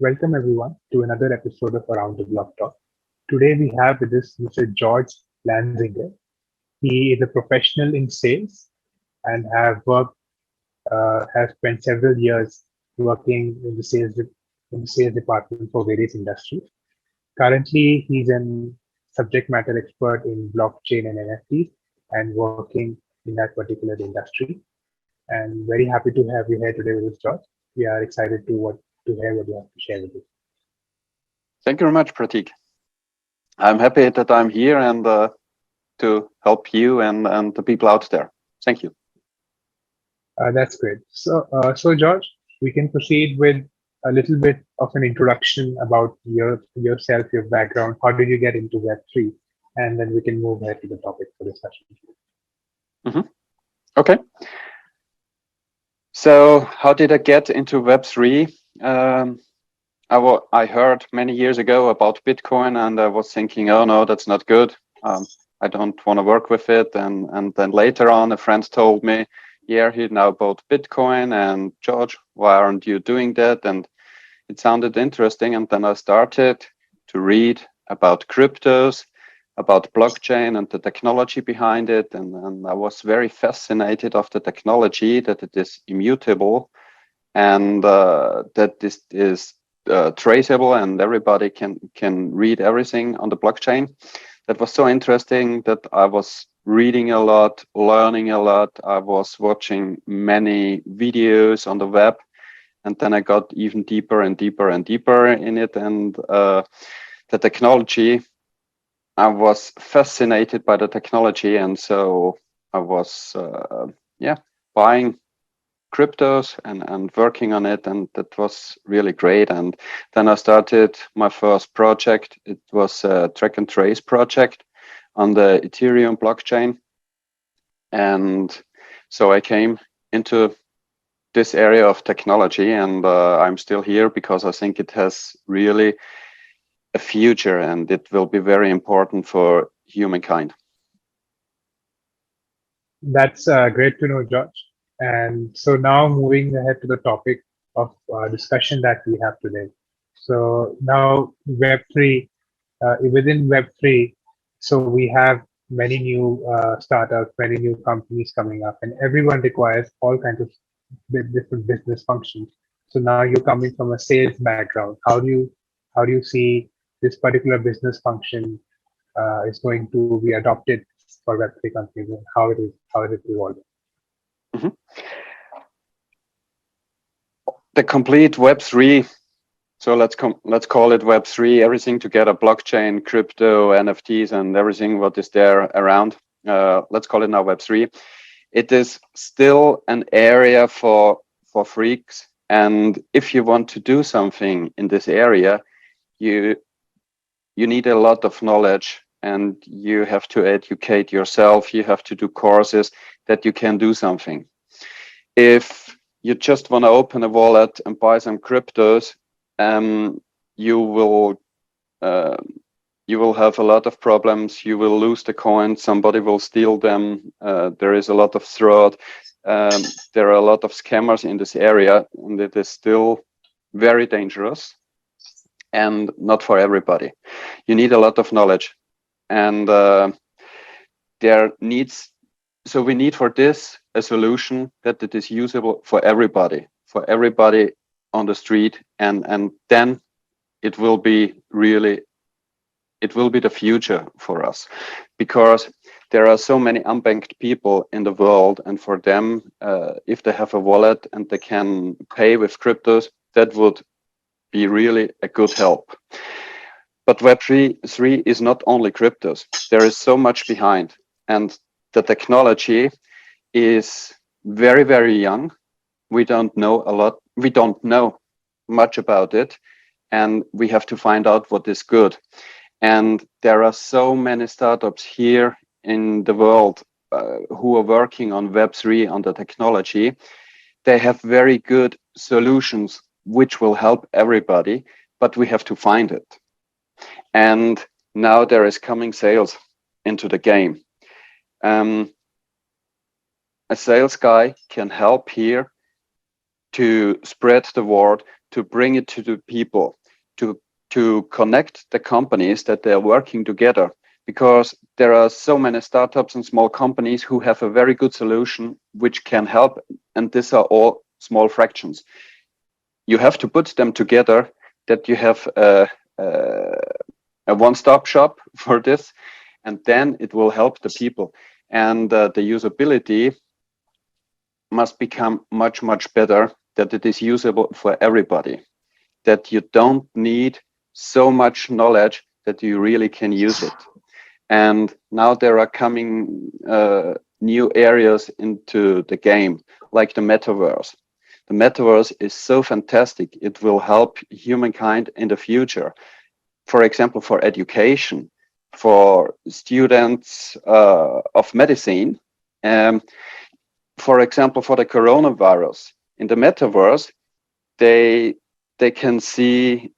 Welcome everyone to another episode of Around the Block Talk. Today we have with us Mr. George Lanzinger. He is a professional in sales and has spent several years working in the sales department for various industries. Currently, he's an subject matter expert in blockchain and NFTs and working in that particular industry. And very happy to have you here today with us, George. We are excited to hear what you have to share with us. Thank you very much, Pratik. I'm happy that I'm here and to help you and the people out there. Thank you. That's great. So George, we can proceed with a little bit of an introduction about yourself, your background. How did you get into Web3? And then we can move ahead to the topic for discussion. Mm-hmm. Okay. So how did I get into Web3? I heard many years ago about Bitcoin and I was thinking, oh no, that's not good. I don't want to work with it. And then later on, a friend told me, yeah, he now bought Bitcoin, and George, why aren't you doing that? And it sounded interesting. And then I started to read about cryptos, about blockchain and the technology behind it. And I was very fascinated of the technology, that it is immutable and that this is traceable and everybody can read everything on the blockchain. That was so interesting that I was reading a lot, learning a lot. I was watching many videos on the web, and then I got even deeper and deeper and deeper in it. And the technology, I was fascinated by the technology, and so I was buying cryptos and working on it, and that was really great. And then I started my first project. It was a track and trace project on the Ethereum blockchain, and so I came into this area of technology, and I'm still here because I think it has really a future and it will be very important for humankind. That's great to know, George. And so now moving ahead to the topic of discussion that we have today. So now Web3, within Web3, so we have many new startups, many new companies coming up, and everyone requires all kinds of different business functions. So now you're coming from a sales background. How do you see this particular business function is going to be adopted for Web3 companies, and how is it evolving? Mm-hmm. The complete Web3. So let's call it Web3. Everything together: blockchain, crypto, NFTs, and everything what is there around. Let's call it now Web3. It is still an area for freaks, and if you want to do something in this area, you need a lot of knowledge, and you have to educate yourself. You have to do courses that you can do something. If you just want to open a wallet and buy some cryptos, you will have a lot of problems. You will lose the coin. Somebody will steal them. There is a lot of fraud. There are a lot of scammers in this area, and it is still very dangerous and not for everybody. You need a lot of knowledge, and we need for this a solution that it is usable for everybody on the street, and then it will be the future for us, because there are so many unbanked people in the world, and for them, if they have a wallet and they can pay with cryptos, that would be really a good help. But Web3 is not only cryptos. There is so much behind, and the technology is very, very young. We don't know a lot. We don't know much about it, and we have to find out what is good. And there are so many startups here in the world who are working on Web3, on the technology. They have very good solutions which will help everybody, but we have to find it. And now there is coming sales into the game. A sales guy can help here to spread the word, to bring it to the people, to connect the companies that they're working together, because there are so many startups and small companies who have a very good solution which can help, and these are all small fractions. You have to put them together, that you have a one-stop shop for this, and then it will help the people. And the usability must become much, much better, that it is usable for everybody, that you don't need so much knowledge that you really can use it. And now there are coming new areas into the game, like the metaverse. The metaverse is so fantastic. It will help humankind in the future. For example, for education, for students of medicine. For example, for the coronavirus, in the metaverse, they can see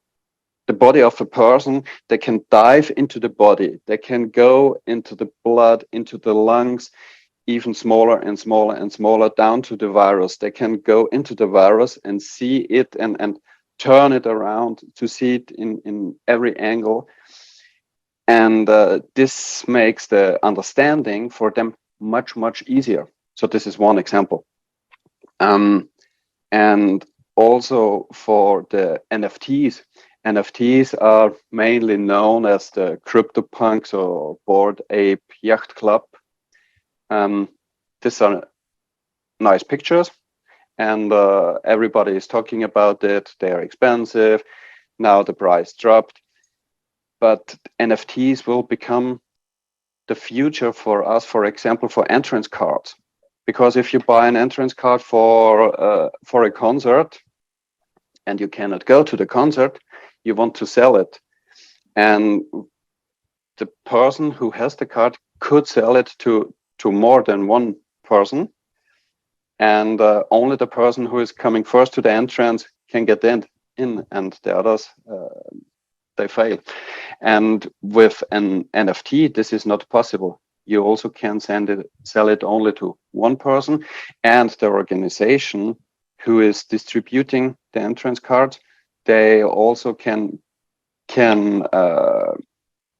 the body of a person. They can dive into the body. They can go into the blood, into the lungs, even smaller and smaller and smaller, down to the virus. They can go into the virus and see it and turn it around to see it in every angle. And this makes the understanding for them much, much easier. So this is one example. And also for the NFTs. NFTs are mainly known as the CryptoPunks or Bored Ape Yacht Club. These are nice pictures, and everybody is talking about it. They are expensive. Now the price dropped. But NFTs will become the future for us, for example, for entrance cards. Because if you buy an entrance card for a concert and you cannot go to the concert, you want to sell it. And the person who has the card could sell it to more than one person. And only the person who is coming first to the entrance can get in and the others, they fail. And with an NFT, this is not possible. You also can sell it only to one person, and the organization who is distributing the entrance cards, they also can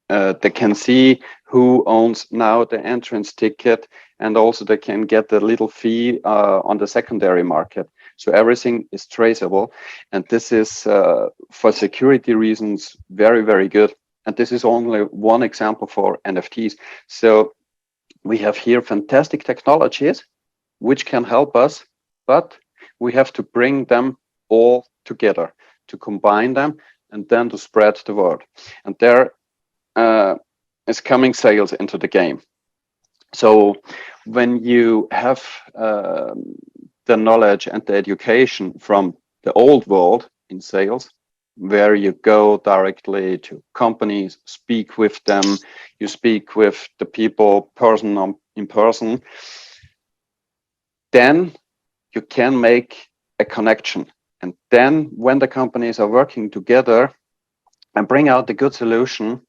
they can see who owns now the entrance ticket, and also they can get a little fee on the secondary market. So everything is traceable, and this is for security reasons very, very good. And this is only one example for NFTs. So we have here fantastic technologies which can help us, but we have to bring them all together, to combine them, and then to spread the word. And there is coming sales into the game. So when you have the knowledge and the education from the old world in sales, where you go directly to companies, speak with them, you speak with the people in person, then you can make a connection. And then when the companies are working together and bring out the good solution,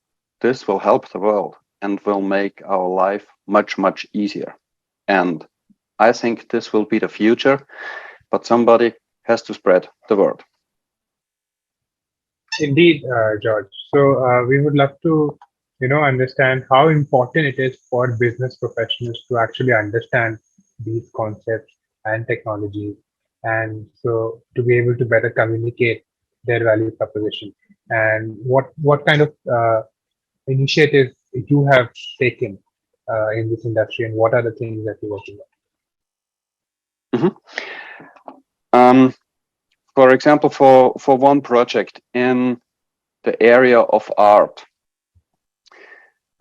this will help the world and will make our life much, much easier. And I think this will be the future, but somebody has to spread the word. Indeed, George. So we would love to, understand how important it is for business professionals to actually understand these concepts and technologies, and so to be able to better communicate their value proposition. And what kind of initiatives you have taken in this industry, and what are the things that you're working Mm-hmm. For example, for one project in the area of art,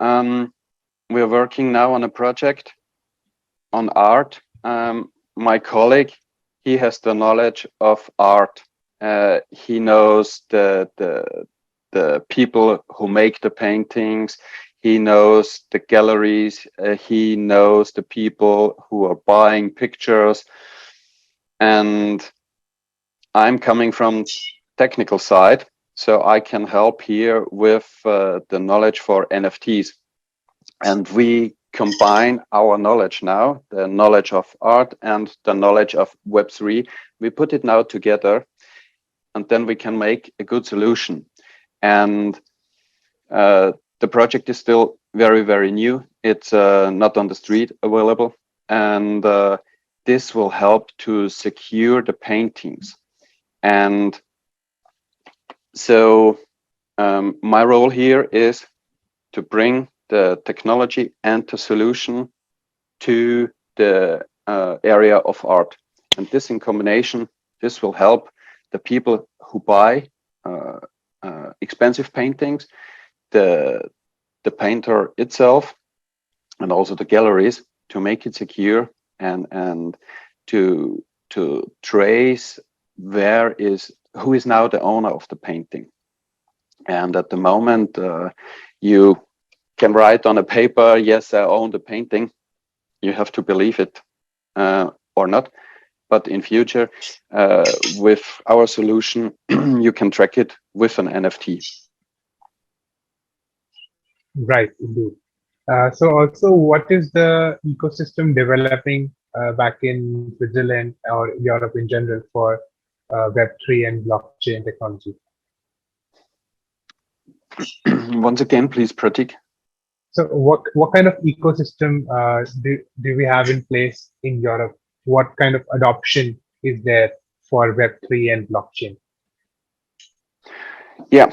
we're working now on a project on art. My colleague, he has the knowledge of art. He knows the people who make the paintings. He knows the galleries. He knows the people who are buying pictures. And I'm coming from technical side, so I can help here with the knowledge for NFTs. And we combine our knowledge now, the knowledge of art and the knowledge of Web3. We put it now together, and then we can make a good solution. And the project is still very, very new. It's not on the street available. And this will help to secure the paintings. And so my role here is to bring the technology and the solution to the area of art. And this in combination, this will help the people who buy expensive paintings, the painter itself, and also the galleries, to make it secure and to trace who is now the owner of the painting. And at the moment, you can write on a paper, yes, I own the painting. You have to believe it or not. But in future, with our solution, you can track it with an NFT. Right, indeed. So also, what is the ecosystem developing back in Switzerland or Europe in general for Web3 and blockchain technology? Once again, please, Pratik. So what kind of ecosystem do we have in place in Europe? What kind of adoption is there for Web3 and blockchain? Yeah.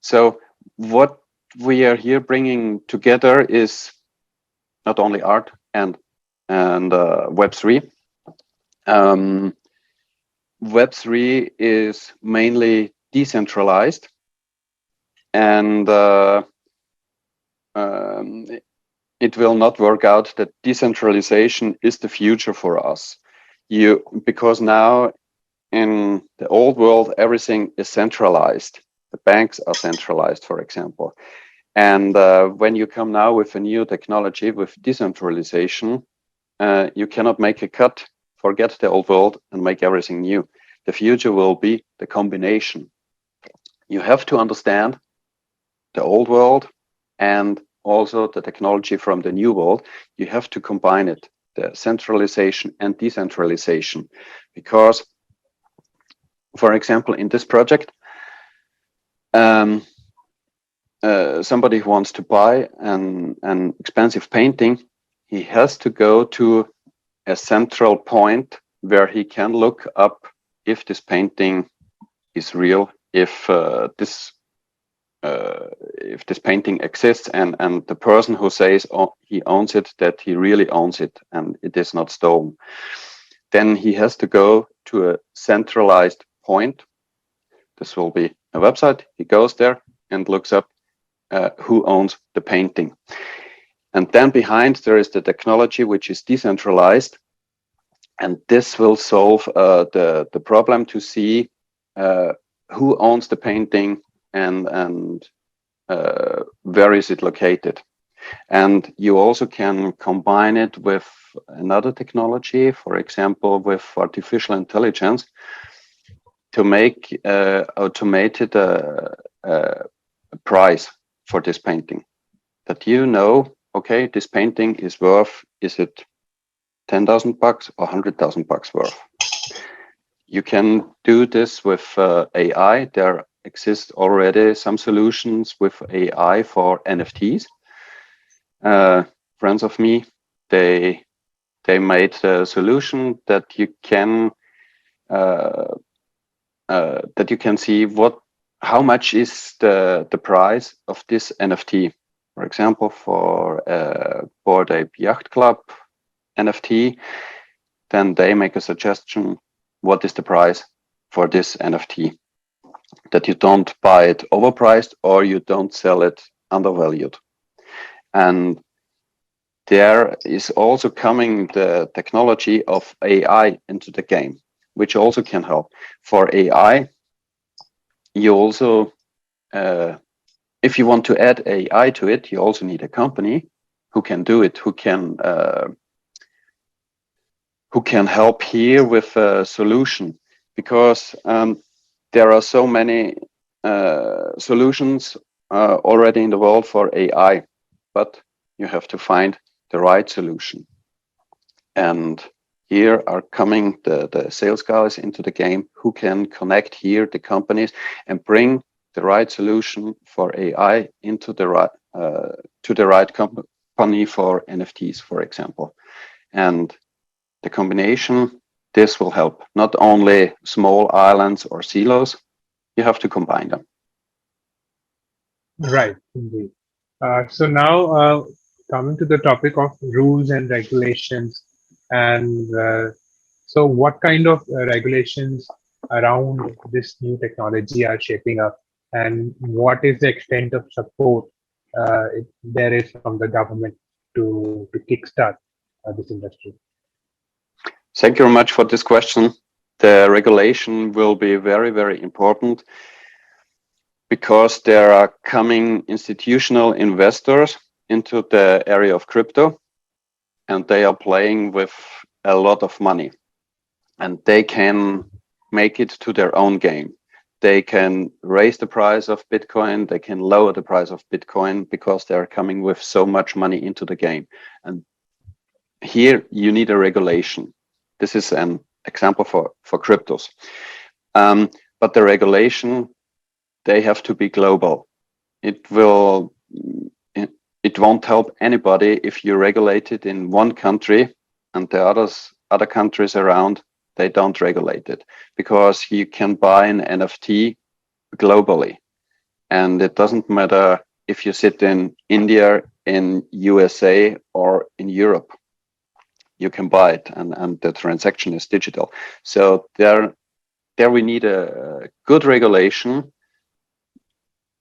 So what we are here bringing together is not only art and Web3. Web3 is mainly decentralized, and it will not work out that decentralization is the future for us. Because now in the old world, everything is centralized. The banks are centralized, for example. And when you come now with a new technology with decentralization, you cannot make a cut, forget the old world, and make everything new. The future will be the combination. You have to understand the old world and also the technology from the new world. You have to combine it, the centralization and decentralization, because, for example, in this project, somebody who wants to buy an expensive painting, he has to go to a central point where he can look up if this painting is real, if this painting exists, and the person who says he owns it, that he really owns it and it is not stolen. Then he has to go to a centralized point. This will be a website. He goes there and looks up who owns the painting. And then behind there is the technology which is decentralized. And this will solve the problem to see who owns the painting and where is it located. And you also can combine it with another technology, for example, with artificial intelligence, to make automated a price for this painting. That okay, this painting is worth, is it $10,000 or $100,000 worth? You can do this with AI. There exist already some solutions with AI for NFTs. Friends of me, they made a solution that you can see how much is the price of this NFT. For example, for a Bored Ape Yacht Club NFT, then they make a suggestion, what is the price for this NFT, that you don't buy it overpriced or you don't sell it undervalued. And there is also coming the technology of AI into the game, which also can help. For AI, you also, if you want to add AI to it, you also need a company who can do it, who can help here with a solution, because there are so many solutions already in the world for AI, but you have to find the right solution. And here are coming the sales guys into the game who can connect here the companies and bring the right solution for AI into the right to the right company for NFTs, for example. And the combination, this will help not only small islands or silos, you have to combine them. Right, indeed. So now coming to the topic of rules and regulations, and so what kind of regulations around this new technology are shaping up, and what is the extent of support there is from the government to kickstart this industry? Thank you very much for this question. The regulation will be very, very important because there are coming institutional investors into the area of crypto, and they are playing with a lot of money, and they can make it to their own game. They can raise the price of Bitcoin, they can lower the price of Bitcoin because they're coming with so much money into the game. And here you need a regulation. This is an example for cryptos. But the regulation, they have to be global. It won't help anybody if you regulate it in one country and the other countries around, they don't regulate it, because you can buy an NFT globally. And it doesn't matter if you sit in India, in USA, or in Europe. You can buy it, and the transaction is digital. So there we need a good regulation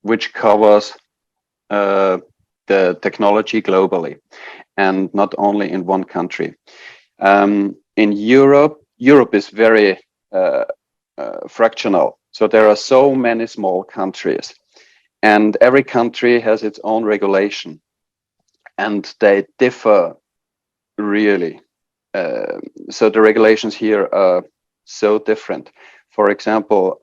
which covers the technology globally and not only in one country. In Europe is very fractional. So there are so many small countries, and every country has its own regulation, and they differ really. So the regulations here are so different. For example,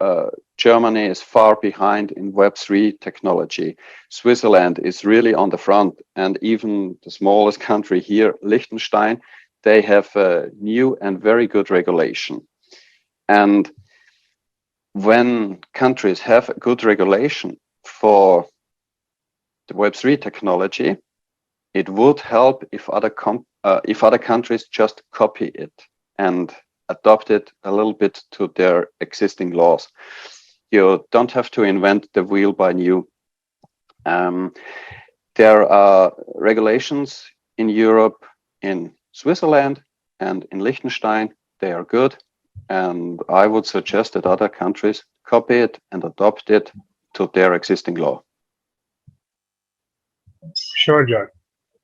Germany is far behind in Web3 technology. Switzerland is really on the front, and even the smallest country here, Liechtenstein, they have a new and very good regulation. And when countries have a good regulation for the Web3 technology, it would help if other countries just copy it and adopt it a little bit to their existing laws. You don't have to invent the wheel by new. There are regulations in Europe, in Switzerland, and in Liechtenstein. They are good, and I would suggest that other countries copy it and adopt it to their existing law. Sure, George.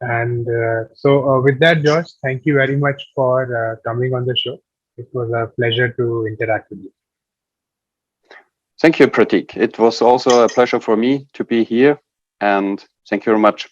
And so with that, George, thank you very much for coming on the show. It was a pleasure to interact with you. Thank you, Pratik. It was also a pleasure for me to be here, and thank you very much.